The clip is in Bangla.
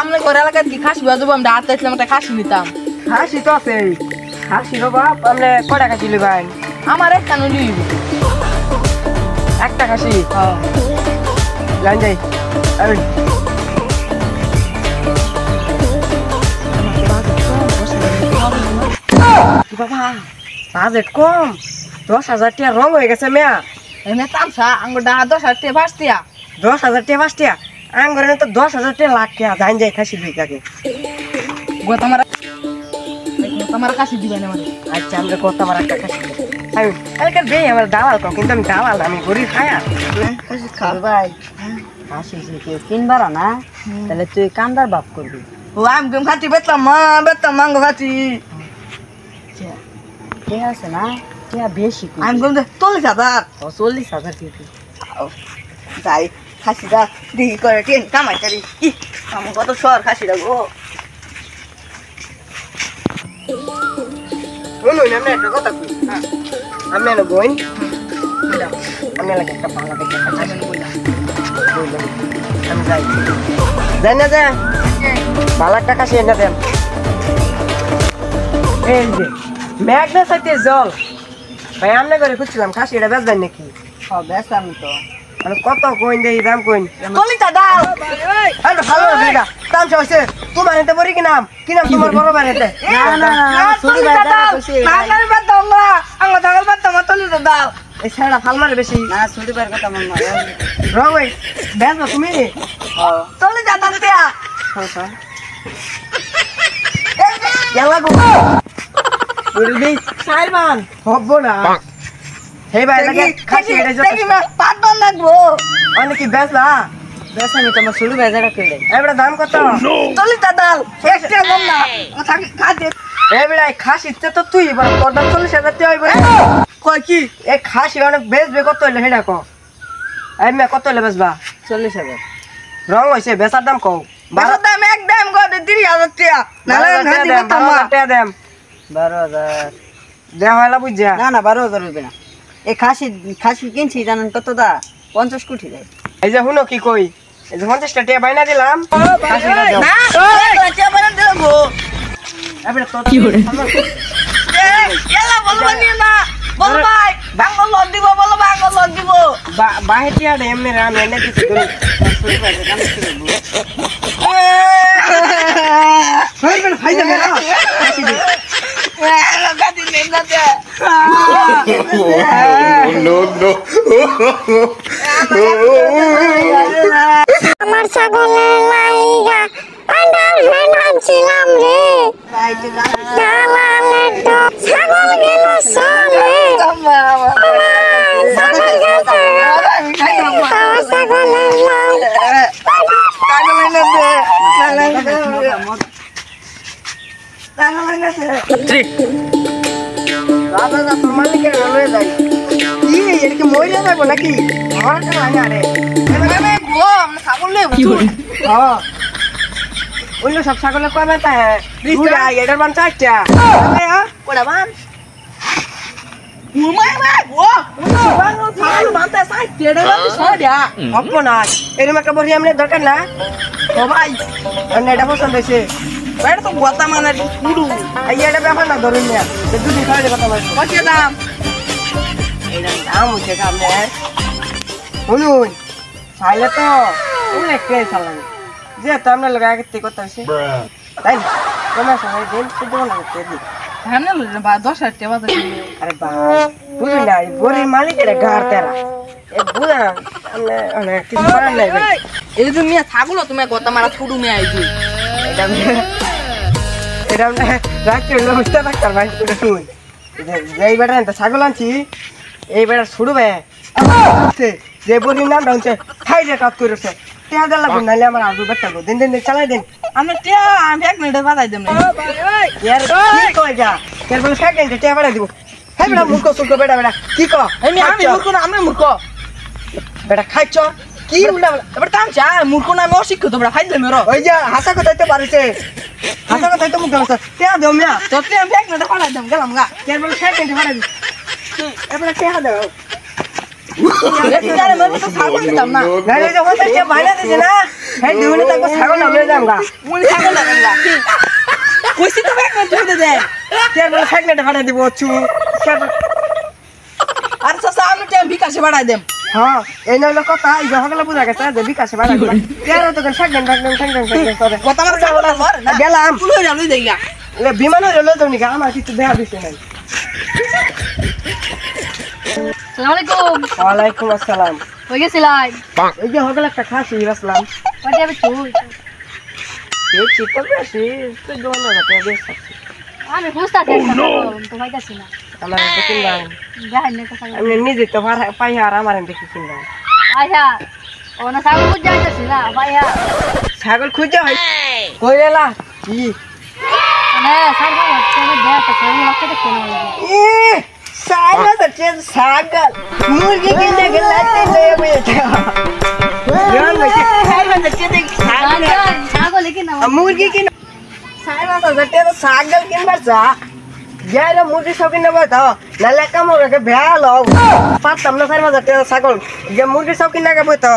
আমরা ঘরে এলাকায় কি খাসি বাজবো আমরা হাতে আসলাম একটা খাসি নিতাম খাসি তো আছে খাসি বাপ আপনি কটা খাসি নেবেন আমার একটা নিব একটা খাসি লাইন যাই বাবা বাজেট কম 10,000 টাকা রং হয়ে গেছে মেয়া এনে তামসা আঙ্গুর ডাহা 10,000 টাকা বাঁচতিয়া 10,000 টাকা বাঁচতিয়া আঙ্গুর তো 10,000 টাকা লাখ টাকা যাইন যাই খাসি দুই কাকে তোমার কাছে দিবেন আমার আচ্ছা আমরা কত আমার একটা খাসি আমি এলাকার দেই আমার দাওয়াল কম কিন্তু আমি দাওয়াল আমি গরিব খায়া খাসি খাল ভাই খাসি কেউ কিনবার না তাহলে তুই কান্দার বাপ করবি ও আমি গম খাচ্ছি বেতলাম মাঙ্গো খাচ্ছি কে আছে না কে বেশি আমি গম 40,000 40,000 টাকা যাই খাসিটা দেখি করে ট্রেন কামাই করি আমার কত শহর খাসিটা গো শুনুন আমি একটা কথা কই আমি না বইন আমি লাগে একটা পালা দেখে আমি যাই যাই না যা ভালো একটা খাসি এনে দেন এই যে ম্যাগনা সাইতে জল ভাই আমনে করে খুঁজছিলাম খাসি এটা বেচবেন নাকি বেশ আমি তো মানে কত কইন দেই দাম কইন 40 দাও আরে ভালো এটা দাম হইছে তোমার এতে বড়ি কি নাম তোমার বড় ভাই এতে না শুনি ভাই দাদা খুশি টাকার বেতন না আঙ্গ টাকার বেতন মত 40 দাও এই ছাড়া ফাল মারে বেশি না শুনি ভাই কথা মন মারে রং ভাই বেচবা তুমি 40,000 টাকা ইয়ালা গো বলবি সাইরমান হবো না হে ভাই লাগে খাসি এটা দেখি না পাটন লাগবো অনেক কি বেচলা বেশ আমি তোমার শুনি ভাই দাদা কইলে এবারে দাম কত 40 দাও একটা কম না খাতে এই বেড়াই খাসিতে তো তুই বড় তোর দাম 40,000 টাকা হইব কই কি এই খাসি অনেক বেচবে কত হইলে হেডা কো এই মে কত হইলে বেচবা 40,000 রং হইছে বেচার দাম কও বারো দাম একদম গো 30,000 টাকা নালে খাতি করতাম 12,000 টাকা দেম 12,000 দেয়া হইলা বুঝা না না 12,000 হইবে না এই খাসি কিনছি জানেন কত দা 50 কোটি দেয় এই যে হুনো কি কই এই যে 50 টাকা বাইনা দিলাম খাসিটা দাও না টাকা বানান দিল গো এবারে তো কি করে এলা বলবা নি না বল ভাই বাঙ্গল লদ দিব বল বাঙ্গল লদ দিব বাহেটিয়া এমনি রাম এনে কিছু করে শুরু করে কাম শুরু হইবেন ভাই যাবে না খাসি দি গাদি নেন না দে no no আমার ছাগলের লাইগা আন্ডার হ্যান্ড আনছিলাম রে দালালের তো ছাগল গেল চলে ছাগল গেল ছাগলের দাদা তোর মালিকের লয়ে যাই কি এর কি মইরা যাবো নাকি আমার কেন আইনা রে এবারে গো আমরা ছাগল লই কি করে হ্যাঁ অন্য সব ছাগলে কয় বেটা হ্যাঁ দুটা এটার বান চারটা কোড়া বান মুমাই ভাই গো ছাগল বানতে সাই তেড়ে বানতে সরিয়া অপনা এরকম একটা বড়ি আমনে দরকার না ও ভাই এনে এটা পছন্দ হইছে এটা তো গোতা মানে পুরু এই এটা ব্যাপার না ধরুন না দুদিন খাওয়ালে কথা বলছো কত দাম এইটার দাম হচ্ছে সামনে শুনুন চাইলে তো অনেক প্রায় চালান যে তো আপনার লোক আগে থেকে কথা হয়েছে তাই না তোমার সবাই দিন শুধু না করতে দিই সামনে লইলে বা 10,000 টাকা বাজার আরে বা বুঝুন না গরিব মালিকের গার তেরা এ বুঝা মানে কিছু করার নাই ভাই এই যে মিয়া ছাগল তুমি গোতা মারা ছুডু মে আইছি এটা আমরা রাখতে হইলো বুঝতে পারতাম ভাই শুন এই বেটা তো ছাগল আনছি এই বেটা ছুড়ু ভাই যে বড়ি নাম ডাউনছে খাই যে কাজ করেছে টিয়া দেলা গুণ নাইলে আমার আলু বেটা গো দিন দিন চালাই দিন আমরা টিয়া আমি 1 মিনিটে বাজাই দেব না ইয়ার কি কই যা এর বলে সেকেন্ড টিয়া বাড়া দিব হে বেটা মূর্খ সুর্খ বেটা বেটা কি ক আমি মূর্খ না আমি মূর্খ বেটা খাইছ কি উল্টা এবার তাম চা মূর্খ না আমি অশিক্ষিত বড় খাইলে মেরো ওই যে হাসা কথাইতে পারিছে হাসা কথাইতে মুখ গামছা টিয়া দেও মিয়া তো তুই আমি 1 মিনিটে বাজাই দেব গেলাম গা এর বলে সেকেন্ড বাড়া দি এবারে টিয়া দাও রেস্টুরেন্টে মরবে তো ছাগল দিতাম না নাহলে যখন সে বাইরে দিছে না হ্যাঁ দুগুনে তাকে ছাগল নামলে যাম গা উনি ছাগল লাগান গা কইছি তো ব্যাগ ধরে দেন কে বলে ফ্যাগনেটে ফাটাই দিব চু আর চাচা আমি টাইম বিকাশে বাড়াই দেম হ্যাঁ এই নইলো কথা এই হগলা বুঝা গেছে যে বিকাশে বাড়া দিবা তেরো তো ফ্যাগনেট করে কথা আমার ছাগল আর না গেলাম তুই হইরা লই দেই গা বিমান হইলো তো নিকা আমার কিছু দেখা দিছে নাই আসসালামু আলাইকুম ওয়ালাইকুম আসসালাম কই গেছিলাই এই যে হগলা একটা খাসি বাসলাম কই যাবে তুই এই চিকন বেশি তুই দোনো যাতে বেশ আমি খুঁজতাছি একটা তো পাইতাছি না আমার তো কিনলাম দেখাই না কথা আমি নিজে তো পাই আর আমার দেখি কিনলাম আইহা ও না সাগর খুঁজ যাইতাছি না ভাইয়া ছাগল খুঁজে হয় কই এলা কি মানে সাগর তুমি দেখা সাগর লাগতে দেখতে না এ ছাগল তো চেন ছাগল মুরগি কিনে গেলাতে লয়ে বেটা জান নাকি ছাগল তো চেন ছাগল সাগর লেকিন না মুরগি কিনে ছাগল তো যেতে তো ছাগল কিনবার যা যাইলে মুরগি সব কিনে বইতো নালে কামড়ে ভ্যাল পারতাম না 4000 টাকা ছাগল যে মুরগি সব কিনে বইতো